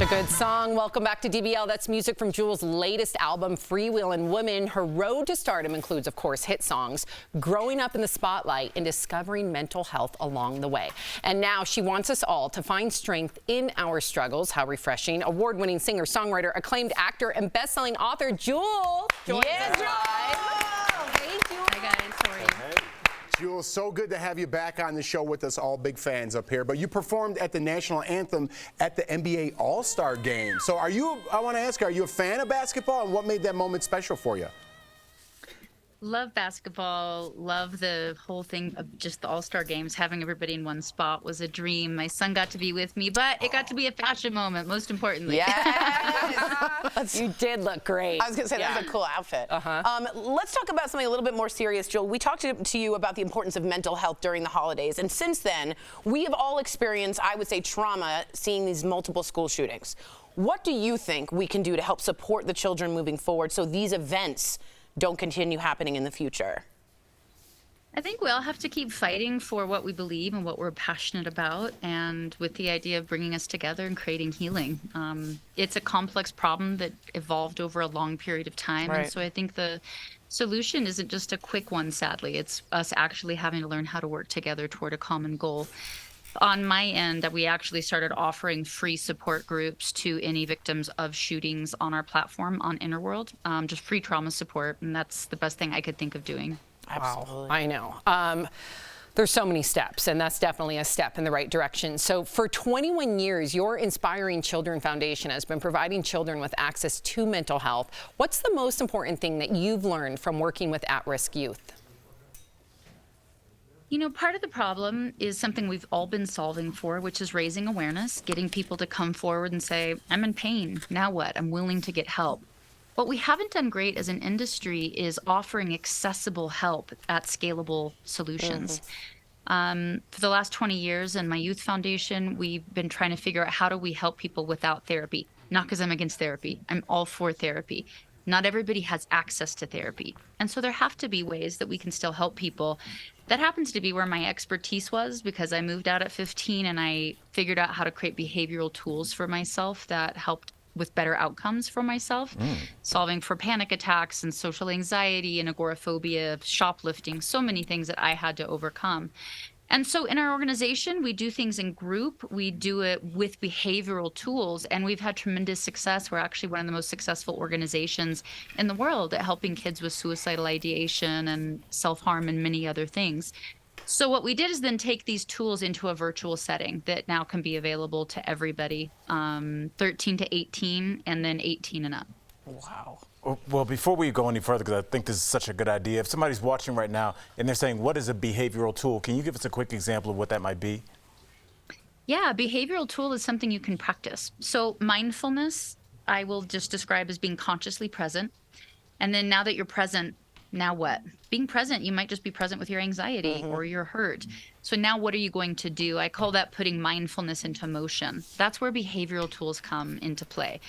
Good song. Welcome back to DBL. That's music from Jewel's latest album, Freewheelin' Woman. Her road to stardom includes, of course, hit songs, growing up in the spotlight, and discovering mental health along the way. And now she wants us all to find strength in our struggles. How refreshing. Award-winning singer-songwriter, acclaimed actor, and best-selling author, Jewel. Yes, Jewel. Hey, Jewel. Hi, guys. How are you? Jewel, so good to have you back on the show with us, all big fans up here. But you performed at the national anthem at the NBA All-Star Game. So I want to ask, are you a fan of basketball, and what made that moment special for you? Love basketball. Love the whole thing of just the All-Star games. Having everybody in one spot was a dream. My son got to be with me, but it got to be a fashion moment, most importantly. Yes. You did look great. I was going to say, that's a cool outfit. Let's talk about something a little bit more serious, Joel. We talked to you about the importance of mental health during the holidays, and since then, we have all experienced, I would say, trauma seeing these multiple school shootings. What do you think we can do to help support the children moving forward so these events don't continue happening in the future? I think we all have to keep fighting for what we believe and what we're passionate about, and with the idea of bringing us together and creating healing. It's a complex problem that evolved over a long period of time, Right. and so I think the solution isn't just a quick one, sadly. It's us actually having to learn how to work together toward a common goal. On my end, we actually started offering free support groups to any victims of shootings on our platform on Innerworld, just free trauma support, and that's the best thing I could think of doing. Absolutely. Wow, I know. There's so many steps, and that's definitely a step in the right direction. So for 21 years, your Inspiring Children Foundation has been providing children with access to mental health. What's the most important thing that you've learned from working with at-risk youth? You know, part of the problem is something we've all been solving for, which is raising awareness, getting people to come forward and say, I'm in pain, now what? I'm willing to get help. What we haven't done great as an industry is offering accessible help at scalable solutions. For the last 20 years in my youth foundation, we've been trying to figure out how do we help people without therapy. Not because I'm against therapy, I'm all for therapy. Not everybody has access to therapy. And so there have to be ways that we can still help people. That happens to be where my expertise was, because I moved out at 15 and I figured out how to create behavioral tools for myself that helped with better outcomes for myself, solving for panic attacks and social anxiety and agoraphobia, shoplifting, so many things that I had to overcome. And so in our organization, we do things in group, we do it with behavioral tools, and we've had tremendous success. We're actually one of the most successful organizations in the world at helping kids with suicidal ideation and self-harm and many other things. So what we did is then take these tools into a virtual setting that now can be available to everybody, 13 to 18, and then 18 and up. Wow. Well, before we go any further, because I think this is such a good idea, if somebody's watching right now and they're saying, what is a behavioral tool? Can you give us a quick example of what that might be? Yeah, a behavioral tool is something you can practice. So mindfulness, I will just describe as being consciously present. And then now that you're present, now what? Being present, you might just be present with your anxiety or your hurt. So now what are you going to do? I call that putting mindfulness into motion. That's where behavioral tools come into play.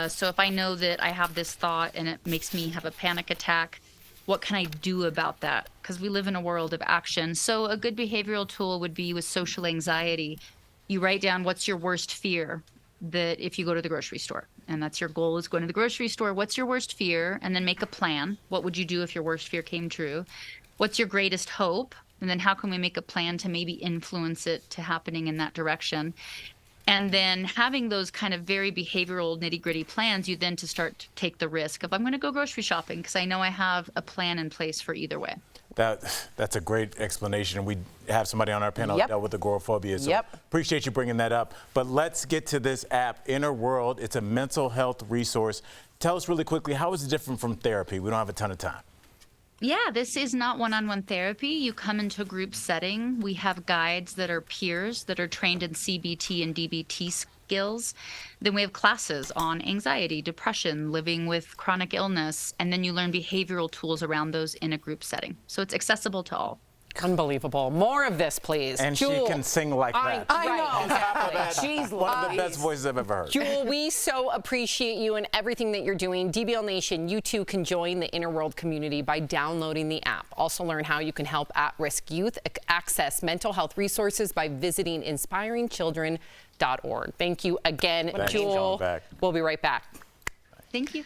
So if I know that I have this thought and it makes me have a panic attack, what can I do about that? Because we live in a world of action. So a good behavioral tool would be with social anxiety. You write down what's your worst fear that if you go to the grocery store, and that's your goal is going to the grocery store. What's your worst fear? And then make a plan. What would you do if your worst fear came true? What's your greatest hope? And then how can we make a plan to maybe influence it to happening in that direction? And then having those kind of very behavioral nitty-gritty plans, you then to start to take the risk of, I'm going to go grocery shopping because I know I have a plan in place for either way. That's a great explanation. We have somebody on our panel that dealt with agoraphobia, so appreciate you bringing that up. But let's get to this app, Innerworld. It's a mental health resource. Tell us really quickly, how is it different from therapy? We don't have a ton of time. Yeah, this is not one-on-one therapy. You come into a group setting. We have guides that are peers that are trained in CBT and DBT skills. Then we have classes on anxiety, depression, living with chronic illness, and then you learn behavioral tools around those in a group setting. So it's accessible to all. Unbelievable. More of this, please. And Jewel, she can sing like that. I know. Right, exactly. She's One of the best voices I've ever heard. Jewel, we so appreciate you and everything that you're doing. DBL Nation, you too can join the Innerworld community by downloading the app. Also learn how you can help at-risk youth access mental health resources by visiting inspiringchildren.org. Thank you again, Thanks for Jewel. coming back. We'll be right back. Thank you.